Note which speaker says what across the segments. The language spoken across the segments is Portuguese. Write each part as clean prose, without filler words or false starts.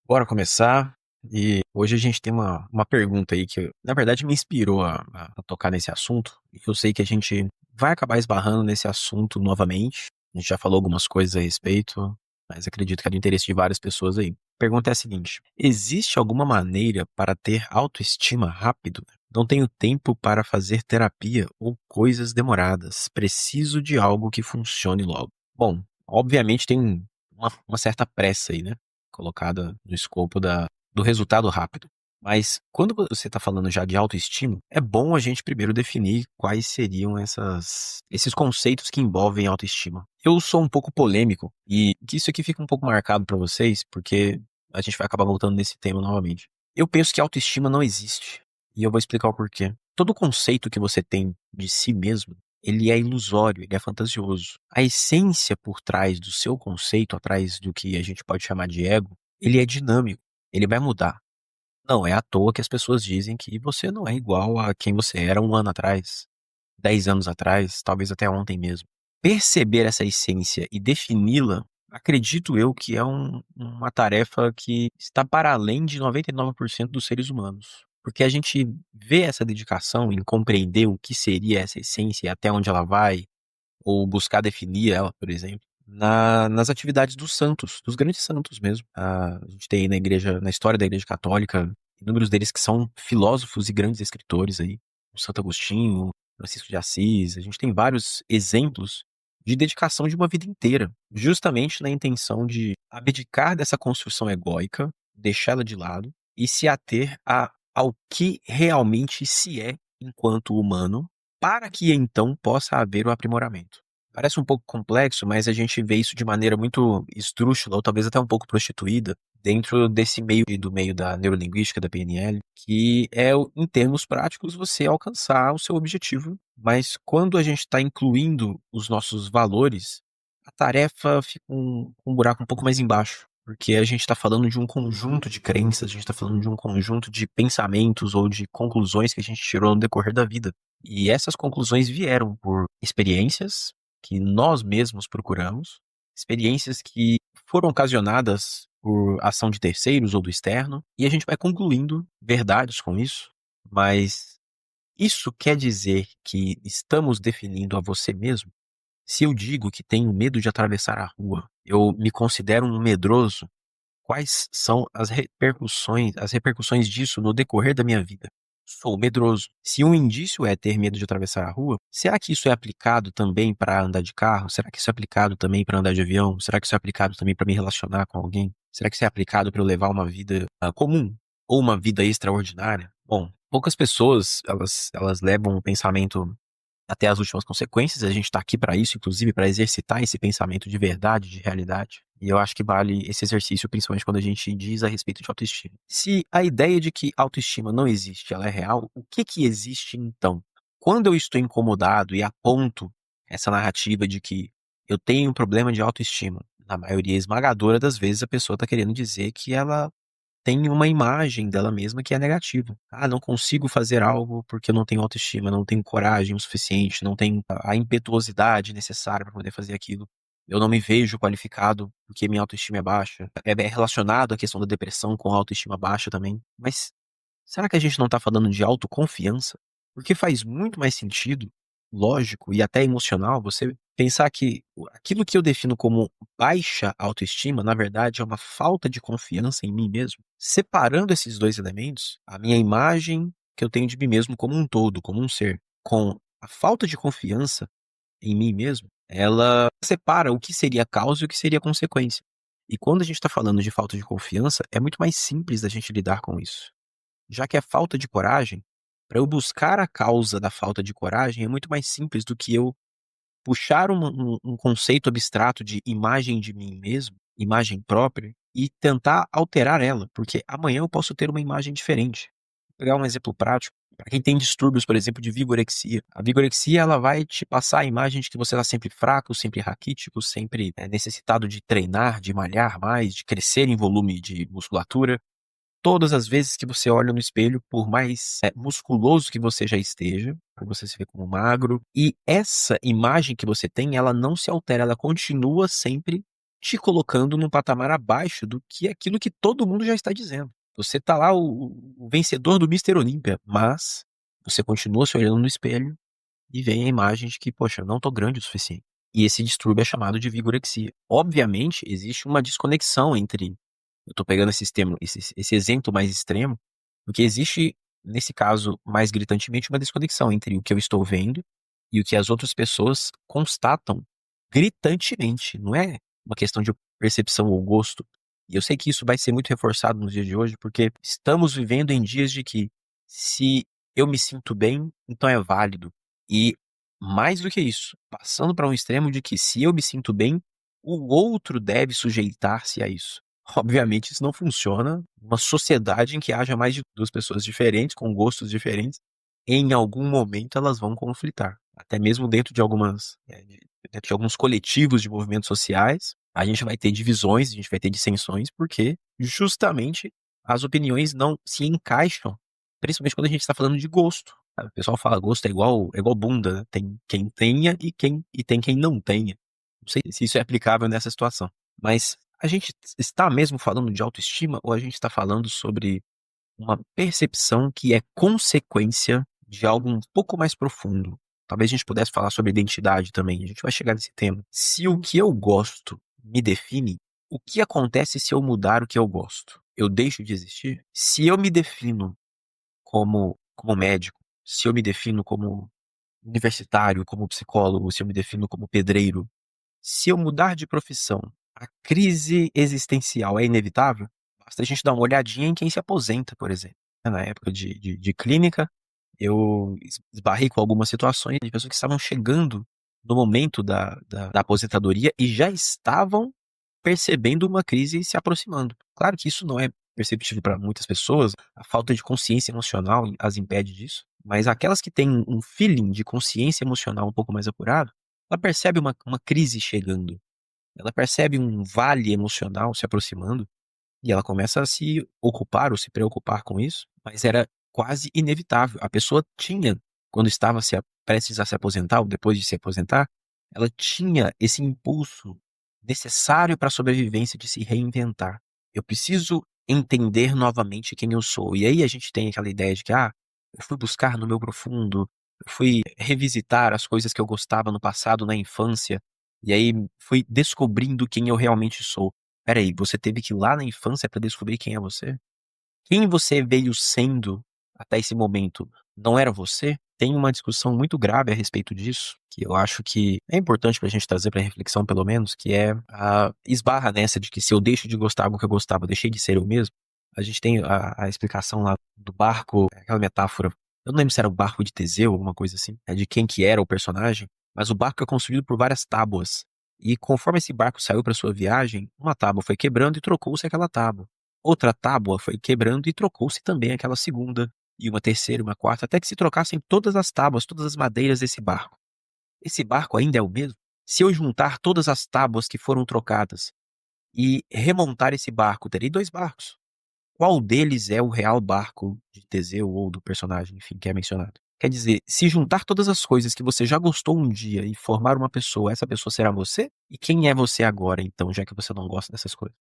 Speaker 1: Bora começar. E hoje a gente tem uma pergunta aí que, na verdade, me inspirou a tocar nesse assunto. E eu sei que a gente vai acabar esbarrando nesse assunto novamente. A gente já falou algumas coisas a respeito, mas acredito que é do interesse de várias pessoas aí. A pergunta é a seguinte: existe alguma maneira para ter autoestima rápido? Não tenho tempo para fazer terapia ou coisas demoradas. Preciso de algo que funcione logo. Bom, obviamente tem uma certa pressa aí, né? Colocada no escopo do resultado rápido. Mas quando você está falando já de autoestima, é bom a gente primeiro definir quais seriam esses conceitos que envolvem autoestima. Eu sou um pouco polêmico e que isso aqui fica um pouco marcado para vocês, porque a gente vai acabar voltando nesse tema novamente. Eu penso que autoestima não existe e eu vou explicar o porquê. Todo conceito que você tem de si mesmo, ele é ilusório, ele é fantasioso. A essência por trás do seu conceito, atrás do que a gente pode chamar de ego, ele é dinâmico, ele vai mudar. Não é à toa que as pessoas dizem que você não é igual a quem você era um ano atrás, 10 anos atrás, talvez até ontem mesmo. Perceber essa essência e defini-la, acredito eu que é uma tarefa que está para além de 99% dos seres humanos. Porque a gente vê essa dedicação em compreender o que seria essa essência e até onde ela vai, ou buscar definir ela, por exemplo, nas atividades dos santos, dos grandes santos mesmo. A gente tem aí na igreja, na história da igreja católica, inúmeros deles que são filósofos e grandes escritores aí. O Santo Agostinho, Francisco de Assis, a gente tem vários exemplos de dedicação de uma vida inteira, justamente na intenção de abdicar dessa construção egóica, deixá-la de lado e se ater ao que realmente se é enquanto humano, para que então possa haver o aprimoramento. Parece um pouco complexo, mas a gente vê isso de maneira muito esdrúxula, ou talvez até um pouco prostituída, dentro desse meio do meio da neurolinguística, da PNL, que é, em termos práticos, você alcançar o seu objetivo. Mas quando a gente está incluindo os nossos valores, a tarefa fica um buraco um pouco mais embaixo. Porque a gente está falando de um conjunto de crenças, a gente está falando de um conjunto de pensamentos ou de conclusões que a gente tirou no decorrer da vida. E essas conclusões vieram por experiências que nós mesmos procuramos, experiências que foram ocasionadas por ação de terceiros ou do externo, e a gente vai concluindo verdades com isso, mas isso quer dizer que estamos definindo a você mesmo? Se eu digo que tenho medo de atravessar a rua, eu me considero um medroso, quais são as repercussões disso no decorrer da minha vida? Sou medroso. Se um indício é ter medo de atravessar a rua, será que isso é aplicado também para andar de carro? Será que isso é aplicado também para andar de avião? Será que isso é aplicado também para me relacionar com alguém? Será que isso é aplicado para eu levar uma vida comum ou uma vida extraordinária? Bom, poucas pessoas elas levam o pensamento até as últimas consequências. A gente está aqui para isso, inclusive para exercitar esse pensamento de verdade, de realidade. E eu acho que vale esse exercício, principalmente quando a gente diz a respeito de autoestima. Se a ideia de que autoestima não existe, ela é real, o que que existe então? Quando eu estou incomodado e aponto essa narrativa de que eu tenho um problema de autoestima, na maioria esmagadora das vezes a pessoa está querendo dizer que ela tem uma imagem dela mesma que é negativa. Ah, não consigo fazer algo porque eu não tenho autoestima, não tenho coragem o suficiente, não tenho a impetuosidade necessária para poder fazer aquilo. Eu não me vejo qualificado porque minha autoestima é baixa. É relacionado à questão da depressão com a autoestima baixa também. Mas será que a gente não está falando de autoconfiança? Porque faz muito mais sentido, lógico e até emocional, você pensar que aquilo que eu defino como baixa autoestima, na verdade, é uma falta de confiança em mim mesmo. Separando esses dois elementos, a minha imagem que eu tenho de mim mesmo como um todo, como um ser, com a falta de confiança em mim mesmo, ela separa o que seria causa e o que seria consequência. E quando a gente está falando de falta de confiança, é muito mais simples da gente lidar com isso. Já que é falta de coragem, para eu buscar a causa da falta de coragem é muito mais simples do que eu puxar um conceito abstrato de imagem de mim mesmo, imagem própria, e tentar alterar ela, porque amanhã eu posso ter uma imagem diferente. Vou pegar um exemplo prático. Para quem tem distúrbios, por exemplo, de vigorexia, a vigorexia ela vai te passar a imagem de que você está sempre fraco, sempre raquítico, sempre necessitado de treinar, de malhar mais, de crescer em volume de musculatura. Todas as vezes que você olha no espelho, por mais musculoso que você já esteja, por você se ver como magro, e essa imagem que você tem, ela não se altera, ela continua sempre te colocando num patamar abaixo do que aquilo que todo mundo já está dizendo. Você tá lá o vencedor do Mister Olímpia, mas você continua se olhando no espelho e vem a imagem de que, poxa, eu não tô grande o suficiente. E esse distúrbio é chamado de vigorexia. Obviamente, existe uma desconexão entre. Eu tô pegando esse exemplo mais extremo, porque existe, nesse caso, mais gritantemente, uma desconexão entre o que eu estou vendo e o que as outras pessoas constatam gritantemente. Não é uma questão de percepção ou gosto. E eu sei que isso vai ser muito reforçado nos dias de hoje, porque estamos vivendo em dias de que, se eu me sinto bem, então é válido. E mais do que isso, passando para um extremo de que, se eu me sinto bem, o outro deve sujeitar-se a isso. Obviamente, isso não funciona numa sociedade em que haja mais de duas pessoas diferentes, com gostos diferentes. Em algum momento elas vão conflitar. Até mesmo dentro de alguns coletivos de movimentos sociais, a gente vai ter divisões, a gente vai ter dissensões, porque justamente as opiniões não se encaixam, principalmente quando a gente está falando de gosto. O pessoal fala gosto é igual bunda, né? Tem quem tenha e tem quem não tenha. Não sei se isso é aplicável nessa situação. Mas a gente está mesmo falando de autoestima, ou a gente está falando sobre uma percepção que é consequência de algo um pouco mais profundo? Talvez a gente pudesse falar sobre identidade também. A gente vai chegar nesse tema. Se o que eu gosto me define, o que acontece se eu mudar o que eu gosto? Eu deixo de existir? Se eu me defino como médico, se eu me defino como universitário, como psicólogo, se eu me defino como pedreiro, se eu mudar de profissão, a crise existencial é inevitável? Basta a gente dar uma olhadinha em quem se aposenta, por exemplo. Na época de clínica, eu esbarrei com algumas situações de pessoas que estavam chegando no momento da aposentadoria e já estavam percebendo uma crise se aproximando. Claro que isso não é perceptível para muitas pessoas, a falta de consciência emocional as impede disso, mas aquelas que têm um feeling de consciência emocional um pouco mais apurado, ela percebe uma crise chegando, ela percebe um vale emocional se aproximando e ela começa a se ocupar ou se preocupar com isso, mas era quase inevitável. A pessoa tinha, quando estava prestes a se aposentar ou depois de se aposentar, ela tinha esse impulso necessário para a sobrevivência de se reinventar. Eu preciso entender novamente quem eu sou. E aí a gente tem aquela ideia de que, eu fui buscar no meu profundo, eu fui revisitar as coisas que eu gostava no passado, na infância, e aí fui descobrindo quem eu realmente sou. Peraí, você teve que ir lá na infância para descobrir quem é você? Quem você veio sendo até esse momento não era você? Tem uma discussão muito grave a respeito disso, que eu acho que é importante pra gente trazer pra reflexão, pelo menos, que é a esbarra nessa de que, se eu deixo de gostar algo que eu gostava, eu deixei de ser eu mesmo. A gente tem a explicação lá do barco, aquela metáfora, eu não lembro se era o barco de Teseu, alguma coisa assim, de quem que era o personagem, mas o barco é construído por várias tábuas. E conforme esse barco saiu para sua viagem, uma tábua foi quebrando e trocou-se aquela tábua. Outra tábua foi quebrando e trocou-se também aquela segunda, e uma terceira, uma quarta, até que se trocassem todas as tábuas, todas as madeiras desse barco. Esse barco ainda é o mesmo? Se eu juntar todas as tábuas que foram trocadas e remontar esse barco, terei dois barcos. Qual deles é o real barco de Teseu ou do personagem, enfim, que é mencionado? Quer dizer, se juntar todas as coisas que você já gostou um dia e formar uma pessoa, essa pessoa será você? E quem é você agora, então, já que você não gosta dessas coisas?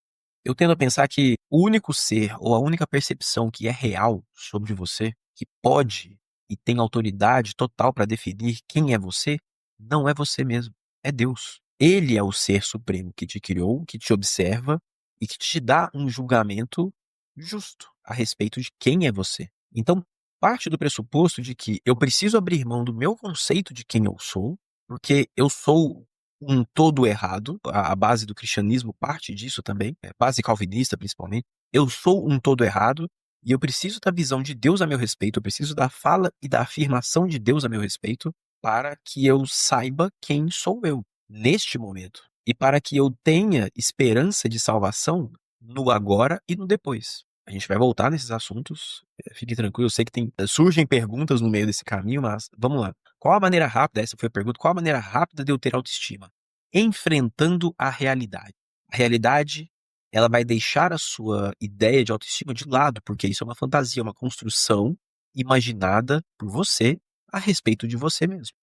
Speaker 1: Eu tendo a pensar que o único ser ou a única percepção que é real sobre você, que pode e tem autoridade total para definir quem é você, não é você mesmo, é Deus. Ele é o ser supremo que te criou, que te observa e que te dá um julgamento justo a respeito de quem é você. Então, parte do pressuposto de que eu preciso abrir mão do meu conceito de quem eu sou, porque eu sou um todo errado, a base do cristianismo parte disso também, base calvinista principalmente. Eu sou um todo errado e eu preciso da visão de Deus a meu respeito, eu preciso da fala e da afirmação de Deus a meu respeito para que eu saiba quem sou eu neste momento e para que eu tenha esperança de salvação no agora e no depois. A gente vai voltar nesses assuntos, fique tranquilo, eu sei que surgem perguntas no meio desse caminho, mas vamos lá. Qual a maneira rápida, essa foi a pergunta, qual a maneira rápida de eu ter autoestima? Enfrentando a realidade. A realidade, ela vai deixar a sua ideia de autoestima de lado, porque isso é uma fantasia, uma construção imaginada por você a respeito de você mesmo.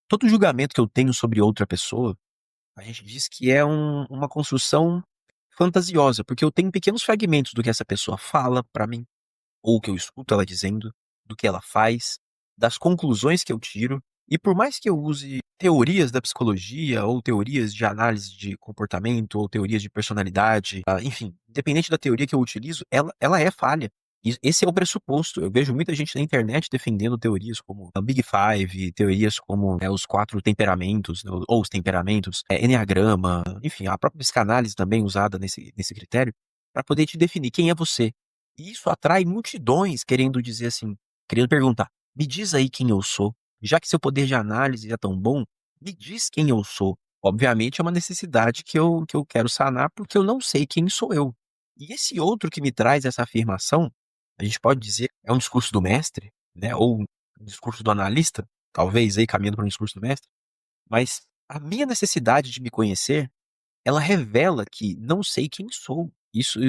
Speaker 1: Todo julgamento que eu tenho sobre outra pessoa, a gente diz que é uma construção fantasiosa, porque eu tenho pequenos fragmentos do que essa pessoa fala pra mim, ou o que eu escuto ela dizendo, do que ela faz, das conclusões que eu tiro. E por mais que eu use teorias da psicologia, ou teorias de análise de comportamento, ou teorias de personalidade, enfim, independente da teoria que eu utilizo, ela é falha. E esse é o pressuposto. Eu vejo muita gente na internet defendendo teorias como a Big Five, teorias como os quatro temperamentos, né, ou os temperamentos, enneagrama, enfim, a própria psicanálise também usada nesse critério, para poder te definir quem é você. E isso atrai multidões querendo dizer assim, querendo perguntar: me diz aí quem eu sou. Já que seu poder de análise é tão bom, me diz quem eu sou. Obviamente é uma necessidade que eu quero sanar, porque eu não sei quem sou eu. E esse outro que me traz essa afirmação, a gente pode dizer, é um discurso do mestre, né? Ou um discurso do analista, talvez aí caminhando para um discurso do mestre. Mas a minha necessidade de me conhecer, ela revela que não sei quem sou. Isso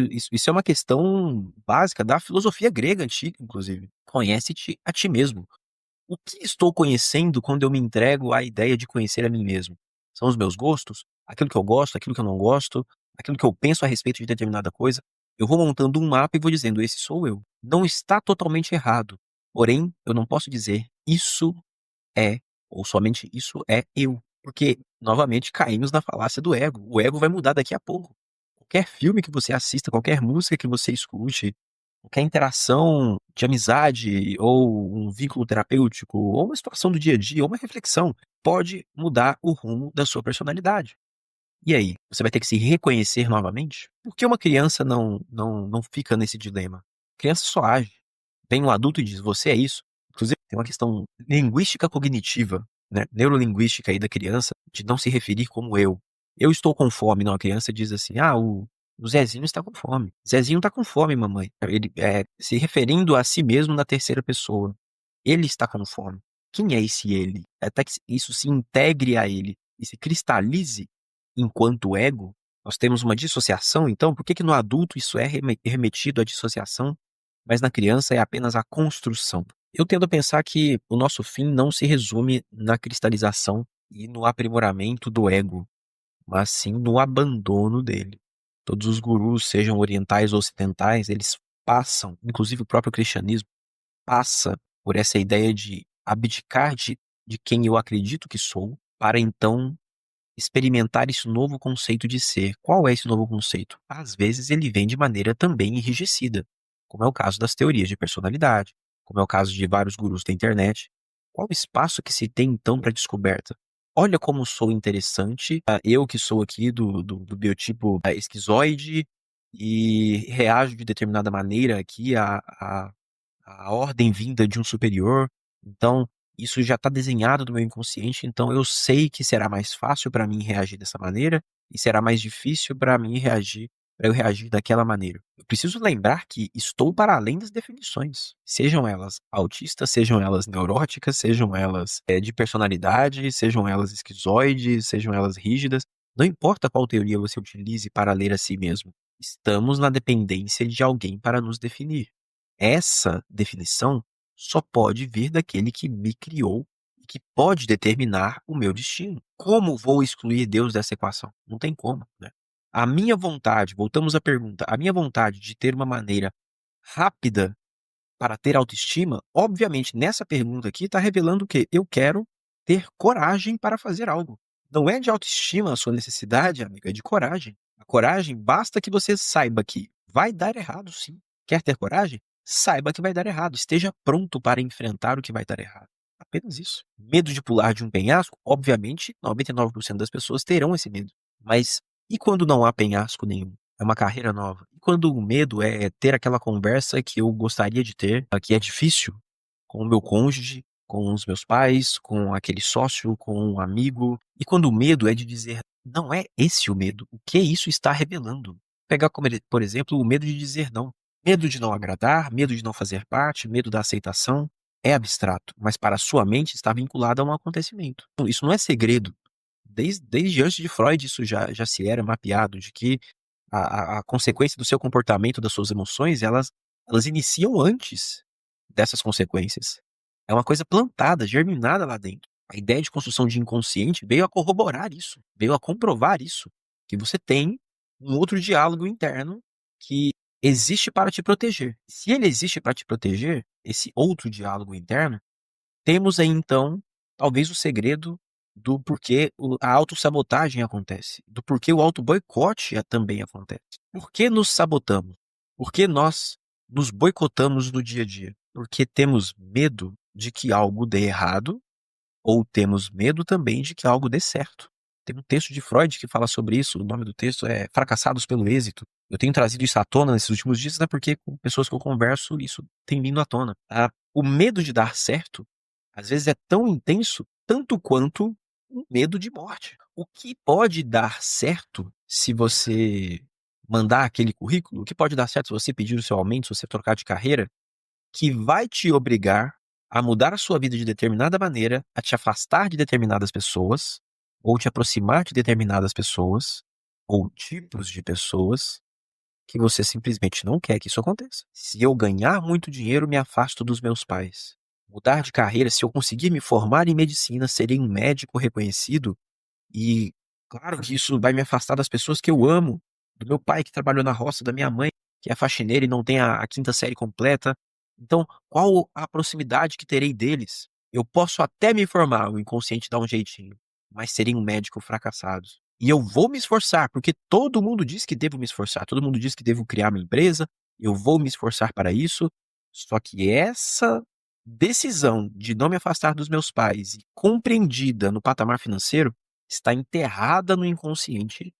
Speaker 1: é uma questão básica da filosofia grega antiga, inclusive. Conhece-te a ti mesmo. O que estou conhecendo quando eu me entrego à ideia de conhecer a mim mesmo? São os meus gostos? Aquilo que eu gosto, aquilo que eu não gosto? Aquilo que eu penso a respeito de determinada coisa? Eu vou montando um mapa e vou dizendo: esse sou eu. Não está totalmente errado. Porém, eu não posso dizer isso é, ou somente isso é eu. Porque, novamente, caímos na falácia do ego. O ego vai mudar daqui a pouco. Qualquer filme que você assista, qualquer música que você escute, qualquer interação de amizade, ou um vínculo terapêutico, ou uma situação do dia a dia, ou uma reflexão, pode mudar o rumo da sua personalidade. E aí, você vai ter que se reconhecer novamente? Por que uma criança não fica nesse dilema? A criança só age. Vem um adulto e diz: você é isso. Inclusive, tem uma questão linguística cognitiva, né, neurolinguística aí da criança, de não se referir como eu. Eu estou com fome. Não, a criança diz assim: o Zezinho está com fome. Zezinho está com fome, mamãe. Ele se referindo a si mesmo na terceira pessoa. Ele está com fome. Quem é esse ele? Até que isso se integre a ele e se cristalize enquanto ego. Nós temos uma dissociação, então, por que que no adulto isso é remetido à dissociação, mas na criança é apenas a construção? Eu tendo a pensar que o nosso fim não se resume na cristalização e no aprimoramento do ego, mas sim no abandono dele. Todos os gurus, sejam orientais ou ocidentais, eles passam, inclusive o próprio cristianismo, passa por essa ideia de abdicar de quem eu acredito que sou, para então experimentar esse novo conceito de ser. Qual é esse novo conceito? Às vezes ele vem de maneira também enrijecida, como é o caso das teorias de personalidade, como é o caso de vários gurus da internet. Qual o espaço que se tem então para descoberta? Olha como sou interessante, eu que sou aqui do biotipo esquizoide e reajo de determinada maneira aqui a ordem vinda de um superior. Então, isso já está desenhado no meu inconsciente, então eu sei que será mais fácil para mim reagir dessa maneira e será mais difícil para eu reagir daquela maneira. Eu preciso lembrar que estou para além das definições, sejam elas autistas, sejam elas neuróticas, sejam elas de personalidade, sejam elas esquizoides, sejam elas rígidas. Não importa qual teoria você utilize para ler a si mesmo, estamos na dependência de alguém para nos definir. Essa definição só pode vir daquele que me criou e que pode determinar o meu destino. Como vou excluir Deus dessa equação? Não tem como, né? A minha vontade, voltamos à pergunta, a minha vontade de ter uma maneira rápida para ter autoestima, obviamente nessa pergunta aqui está revelando que eu quero ter coragem para fazer algo. Não é de autoestima a sua necessidade, amigo, é de coragem. A coragem basta que você saiba que vai dar errado, sim. Quer ter coragem? Saiba que vai dar errado. Esteja pronto para enfrentar o que vai dar errado. Apenas isso. Medo de pular de um penhasco? Obviamente, 99% das pessoas terão esse medo. Mas e quando não há penhasco nenhum? É uma carreira nova. E quando o medo é ter aquela conversa que eu gostaria de ter, que é difícil, com o meu cônjuge, com os meus pais, com aquele sócio, com um amigo. E quando o medo é de dizer, não é esse o medo, o que isso está revelando? Pegar como, por exemplo, o medo de dizer não. Medo de não agradar, medo de não fazer parte, medo da aceitação. É abstrato, mas para a sua mente está vinculado a um acontecimento. Então, isso não é segredo. Desde antes de Freud, isso já se era mapeado, de que a consequência do seu comportamento, das suas emoções, elas iniciam antes dessas consequências. É uma coisa plantada, germinada lá dentro. A ideia de construção de inconsciente veio a corroborar isso, veio a comprovar isso, que você tem um outro diálogo interno que existe para te proteger. Se ele existe para te proteger, esse outro diálogo interno, temos aí então talvez o segredo do porquê a autossabotagem acontece, do porquê o auto-boicote também acontece. Por que nos sabotamos? Por que nós nos boicotamos no dia a dia? Porque temos medo de que algo dê errado ou temos medo também de que algo dê certo. Tem um texto de Freud que fala sobre isso, o nome do texto é Fracassados pelo Êxito. Eu tenho trazido isso à tona nesses últimos dias, né, porque com pessoas que eu converso, isso tem vindo à tona. O medo de dar certo, às vezes, é tão intenso, tanto quanto um medo de morte. O que pode dar certo se você mandar aquele currículo? O que pode dar certo se você pedir o seu aumento, se você trocar de carreira? Que vai te obrigar a mudar a sua vida de determinada maneira, a te afastar de determinadas pessoas, ou te aproximar de determinadas pessoas, ou tipos de pessoas, que você simplesmente não quer que isso aconteça. Se eu ganhar muito dinheiro, me afasto dos meus pais. Mudar de carreira, se eu conseguir me formar em medicina, serei um médico reconhecido e claro que isso vai me afastar das pessoas que eu amo, do meu pai que trabalhou na roça, da minha mãe que é faxineira e não tem a quinta série completa. Então, qual a proximidade que terei deles? Eu posso até me formar, o inconsciente dá um jeitinho, mas serei um médico fracassado. E eu vou me esforçar, porque todo mundo diz que devo me esforçar, todo mundo diz que devo criar uma empresa, eu vou me esforçar para isso, só que essa decisão de não me afastar dos meus pais e compreendida no patamar financeiro está enterrada no inconsciente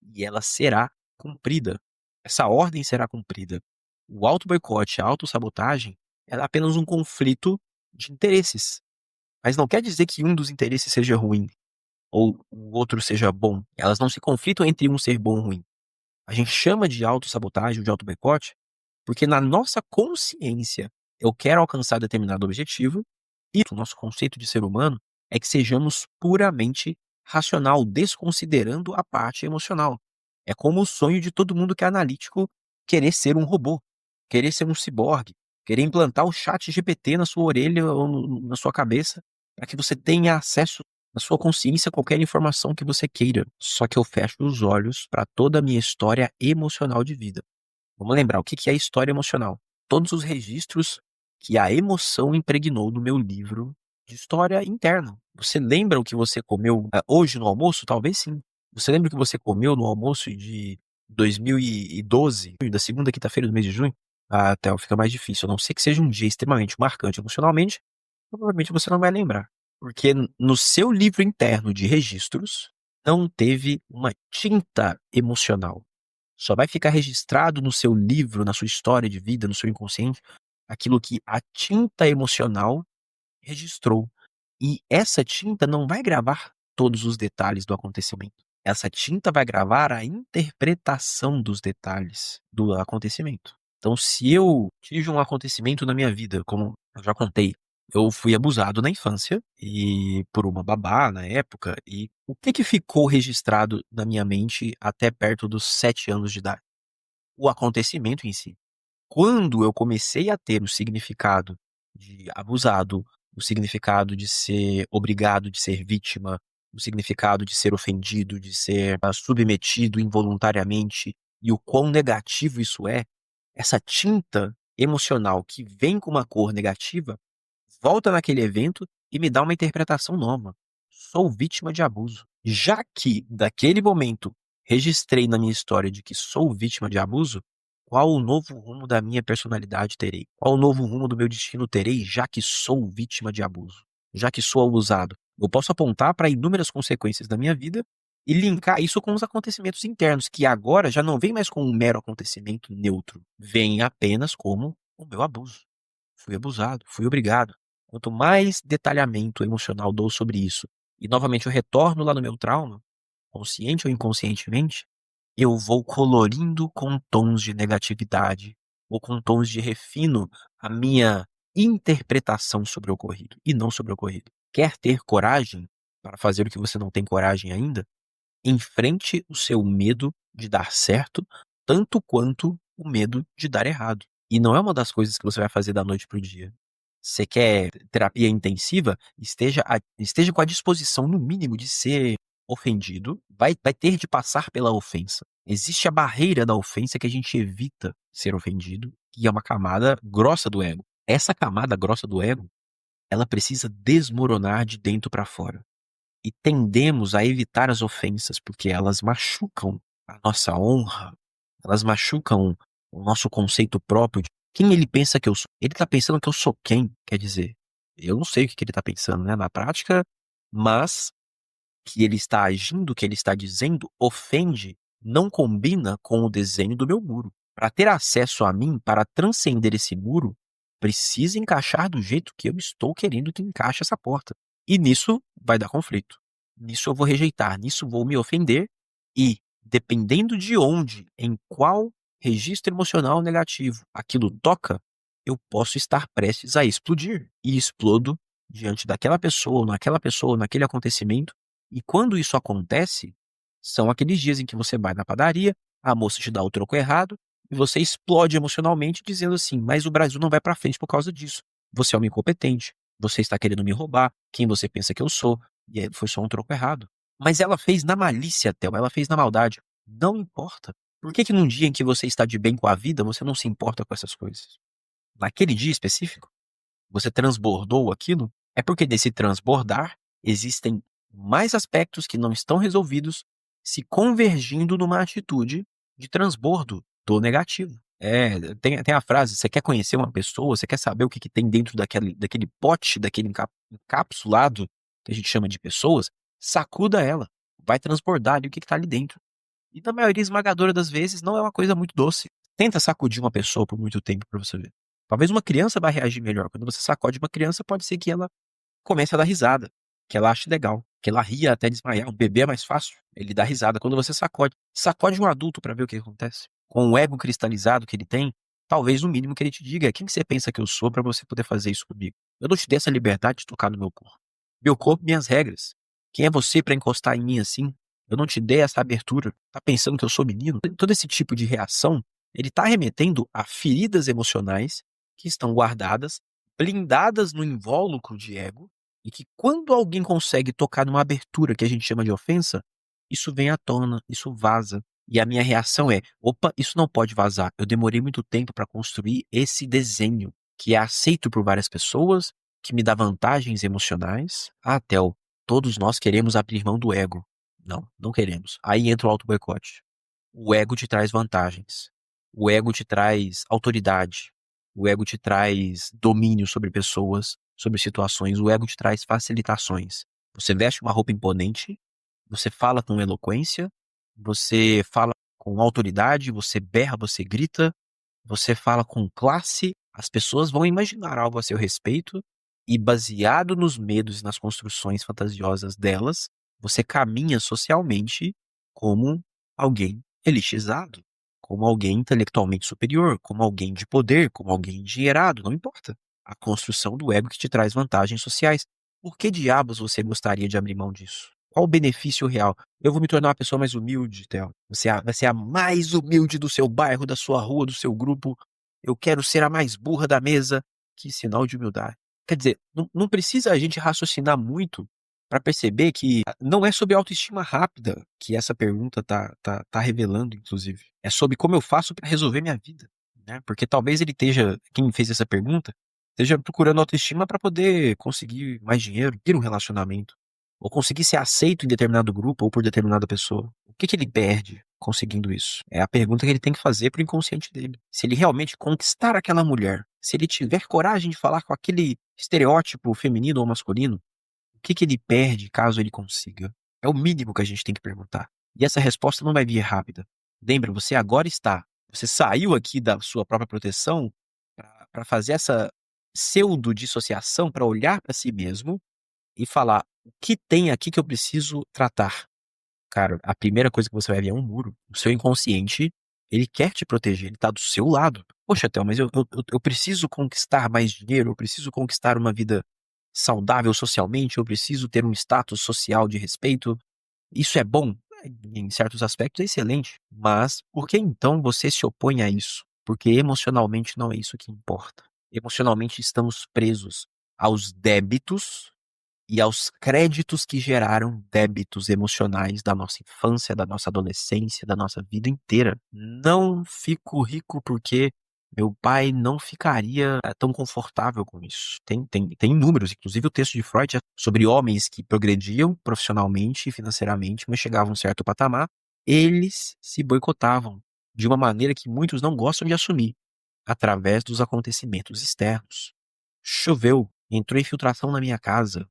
Speaker 1: e ela será cumprida. Essa ordem será cumprida. O auto-boicote, a autossabotagem, ela é apenas um conflito de interesses. Mas não quer dizer que um dos interesses seja ruim ou o outro seja bom. Elas não se conflitam entre um ser bom ou ruim. A gente chama de autossabotagem ou de auto-boicote porque na nossa consciência eu quero alcançar determinado objetivo e o nosso conceito de ser humano é que sejamos puramente racional, desconsiderando a parte emocional. É como o sonho de todo mundo que é analítico querer ser um robô, querer ser um ciborgue, querer implantar o chat GPT na sua orelha ou na sua cabeça para que você tenha acesso na sua consciência a qualquer informação que você queira. Só que eu fecho os olhos para toda a minha história emocional de vida. Vamos lembrar, o que que é história emocional? Todos os registros que a emoção impregnou no meu livro de história interna. Você lembra o que você comeu hoje no almoço? Talvez sim. Você lembra o que você comeu no almoço de 2012, da segunda quinta-feira do mês de junho? Ah, Theo, fica mais difícil. A não ser que seja um dia extremamente marcante emocionalmente, provavelmente você não vai lembrar. Porque no seu livro interno de registros, não teve uma tinta emocional. Só vai ficar registrado no seu livro, na sua história de vida, no seu inconsciente, aquilo que a tinta emocional registrou. E essa tinta não vai gravar todos os detalhes do acontecimento. Essa tinta vai gravar a interpretação dos detalhes do acontecimento. Então, se eu tive um acontecimento na minha vida, como eu já contei, eu fui abusado na infância e por uma babá na época, e o que que ficou registrado na minha mente até perto dos 7 anos de idade? O acontecimento em si. Quando eu comecei a ter o significado de abusado, o significado de ser obrigado, de ser vítima, o significado de ser ofendido, de ser submetido involuntariamente, e o quão negativo isso é, essa tinta emocional que vem com uma cor negativa volta naquele evento e me dá uma interpretação nova. Sou vítima de abuso. Já que, daquele momento, registrei na minha história de que sou vítima de abuso, qual o novo rumo da minha personalidade terei? Qual o novo rumo do meu destino terei, já que sou vítima de abuso? Já que sou abusado? Eu posso apontar para inúmeras consequências da minha vida e linkar isso com os acontecimentos internos, que agora já não vem mais como um mero acontecimento neutro, vem apenas como o meu abuso. Fui abusado, fui obrigado. Quanto mais detalhamento emocional dou sobre isso, e novamente eu retorno lá no meu trauma, consciente ou inconscientemente, eu vou colorindo com tons de negatividade ou com tons de refino a minha interpretação sobre o ocorrido e não sobre o ocorrido. Quer ter coragem para fazer o que você não tem coragem ainda? Enfrente o seu medo de dar certo, tanto quanto o medo de dar errado. E não é uma das coisas que você vai fazer da noite para o dia. Você quer terapia intensiva? Esteja com a disposição, no mínimo, de ser ofendido. Vai ter de passar pela ofensa. Existe a barreira da ofensa que a gente evita ser ofendido, que é uma camada grossa do ego. Essa camada grossa do ego, ela precisa desmoronar de dentro para fora. E tendemos a evitar as ofensas porque elas machucam a nossa honra, elas machucam o nosso conceito próprio de quem ele pensa que eu sou. Ele tá pensando que eu sou quem? Quer dizer, eu não sei o que que ele tá pensando, né, na prática, mas que ele está agindo, que ele está dizendo, ofende, não combina com o desenho do meu muro. Para ter acesso a mim, para transcender esse muro, precisa encaixar do jeito que eu estou querendo que encaixe essa porta. E nisso vai dar conflito. Nisso eu vou rejeitar, nisso vou me ofender e, dependendo de onde, em qual registro emocional negativo aquilo toca, eu posso estar prestes a explodir. E explodo diante daquela pessoa, naquela pessoa, naquele acontecimento. E quando isso acontece, são aqueles dias em que você vai na padaria, a moça te dá o troco errado e você explode emocionalmente dizendo assim: mas o Brasil não vai para frente por causa disso. Você é um incompetente, você está querendo me roubar, quem você pensa que eu sou? E aí foi só um troco errado. Mas ela fez na malícia, Thelma, ela fez na maldade. Não importa. Por que que num dia em que você está de bem com a vida, você não se importa com essas coisas? Naquele dia específico, você transbordou aquilo, é porque nesse transbordar existem mais aspectos que não estão resolvidos se convergindo numa atitude de transbordo do negativo. Tem a frase, você quer conhecer uma pessoa, você quer saber o que, que tem dentro daquele pote, daquele encapsulado que a gente chama de pessoas, sacuda ela, vai transbordar ali o que está ali dentro. E na maioria esmagadora das vezes não é uma coisa muito doce. Tenta sacudir uma pessoa por muito tempo para você ver. Talvez uma criança vai reagir melhor. Quando você sacode uma criança, pode ser que ela comece a dar risada, que ela ache legal, que ela ria até desmaiar. O bebê é mais fácil, ele dá risada quando você sacode. Sacode um adulto para ver o que acontece. Com o ego cristalizado que ele tem, talvez o mínimo que ele te diga é quem que você pensa que eu sou para você poder fazer isso comigo. Eu não te dei essa liberdade de tocar no meu corpo. Meu corpo, minhas regras. Quem é você para encostar em mim assim? Eu não te dei essa abertura. Tá pensando que eu sou menino? Todo esse tipo de reação, ele tá remetendo a feridas emocionais que estão guardadas, blindadas no invólucro de ego, e que quando alguém consegue tocar numa abertura que a gente chama de ofensa, isso vem à tona, isso vaza. E a minha reação é: opa, isso não pode vazar. Eu demorei muito tempo para construir esse desenho que é aceito por várias pessoas, que me dá vantagens emocionais. Ah, Theo, todos nós queremos abrir mão do ego. Não, não queremos. Aí entra o auto-boicote. O ego te traz vantagens. O ego te traz autoridade. O ego te traz domínio sobre pessoas, sobre situações. O ego te traz facilitações. Você veste uma roupa imponente, você fala com eloquência, você fala com autoridade, você berra, você grita, você fala com classe, as pessoas vão imaginar algo a seu respeito e, baseado nos medos e nas construções fantasiosas delas, você caminha socialmente como alguém elitizado, como alguém intelectualmente superior, como alguém de poder, como alguém endinheirado, não importa. A construção do ego que te traz vantagens sociais. Por que diabos você gostaria de abrir mão disso? Qual o benefício real? Eu vou me tornar uma pessoa mais humilde, Theo. Você vai ser a mais humilde do seu bairro, da sua rua, do seu grupo. Eu quero ser a mais burra da mesa. Que sinal de humildade. Quer dizer, não precisa a gente raciocinar muito para perceber que não é sobre autoestima rápida que essa pergunta tá revelando, inclusive. É sobre como eu faço para resolver minha vida, né? Porque talvez ele esteja, quem fez essa pergunta, esteja procurando autoestima para poder conseguir mais dinheiro, ter um relacionamento, ou conseguir ser aceito em determinado grupo ou por determinada pessoa. O que que ele perde conseguindo isso? É a pergunta que ele tem que fazer pro inconsciente dele. Se ele realmente conquistar aquela mulher, se ele tiver coragem de falar com aquele estereótipo feminino ou masculino, o que que ele perde caso ele consiga? É o mínimo que a gente tem que perguntar. E essa resposta não vai vir rápida. Lembra, você agora está. Você saiu aqui da sua própria proteção para fazer essa pseudo-dissociação, para olhar para si mesmo e falar: o que tem aqui que eu preciso tratar? Cara, a primeira coisa que você vai ver é um muro. O seu inconsciente, ele quer te proteger, ele tá do seu lado. Poxa, Théo, mas eu preciso conquistar mais dinheiro, eu preciso conquistar uma vida saudável socialmente, eu preciso ter um status social de respeito. Isso é bom? Em certos aspectos é excelente. Mas por que então você se opõe a isso? Porque emocionalmente não é isso que importa. Emocionalmente estamos presos aos débitos e aos créditos que geraram débitos emocionais da nossa infância, da nossa adolescência, da nossa vida inteira. Não fico rico porque meu pai não ficaria tão confortável com isso. Tem números, inclusive o texto de Freud é sobre homens que progrediam profissionalmente e financeiramente, mas chegavam a um certo patamar, eles se boicotavam de uma maneira que muitos não gostam de assumir, através dos acontecimentos externos. Choveu, entrou infiltração na minha casa,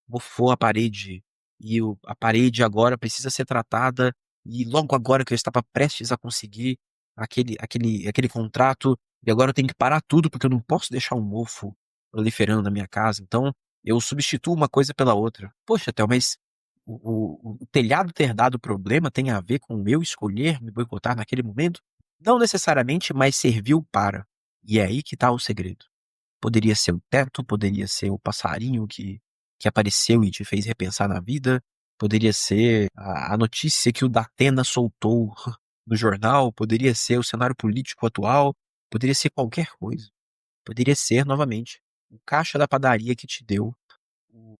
Speaker 1: mofou a parede, e a parede agora precisa ser tratada, e logo agora que eu estava prestes a conseguir aquele contrato, e agora eu tenho que parar tudo porque eu não posso deixar um mofo proliferando na minha casa, então eu substituo uma coisa pela outra. Poxa, Theo, mas o telhado ter dado problema tem a ver com eu escolher me boicotar naquele momento? Não necessariamente, mas serviu para. E é aí que está o segredo. Poderia ser o teto, poderia ser o passarinho que apareceu e te fez repensar na vida, poderia ser a notícia que o Datena soltou no jornal, poderia ser o cenário político atual, poderia ser qualquer coisa. Poderia ser, novamente, o caixa da padaria que te deu o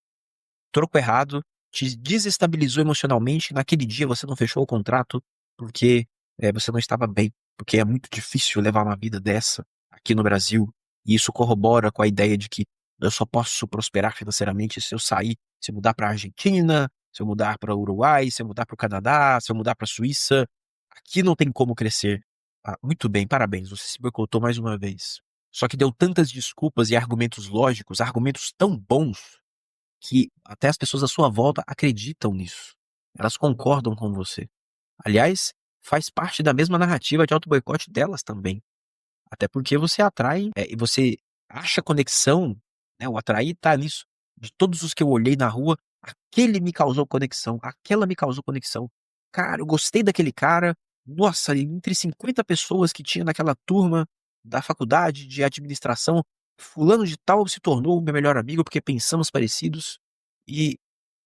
Speaker 1: troco errado, te desestabilizou emocionalmente. Naquele dia você não fechou o contrato porque você não estava bem, porque é muito difícil levar uma vida dessa aqui no Brasil. E isso corrobora com a ideia de que eu só posso prosperar financeiramente se eu sair, se eu mudar para a Argentina, se eu mudar para o Uruguai, se eu mudar para o Canadá, se eu mudar para a Suíça. Aqui não tem como crescer. Ah, muito bem, parabéns, você se boicotou mais uma vez. Só que deu tantas desculpas e argumentos lógicos, argumentos tão bons que até as pessoas à sua volta acreditam nisso. Elas concordam com você. Aliás, faz parte da mesma narrativa de auto-boicote delas também. Até porque você atrai, e você acha conexão, né? O atrair tá nisso. De todos os que eu olhei na rua, aquele me causou conexão, aquela me causou conexão. Cara, eu gostei daquele cara. Nossa, entre 50 pessoas que tinha naquela turma da faculdade de administração, fulano de tal se tornou o meu melhor amigo porque pensamos parecidos e,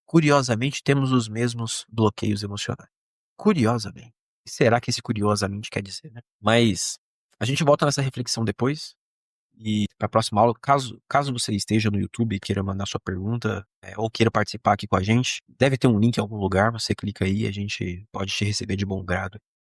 Speaker 1: curiosamente, temos os mesmos bloqueios emocionais. Curiosamente. O que será que esse curiosamente quer dizer, né? Mas a gente volta nessa reflexão depois. E para a próxima aula, caso você esteja no YouTube e queira mandar sua pergunta, ou queira participar aqui com a gente, deve ter um link em algum lugar, você clica aí e a gente pode te receber de bom grado.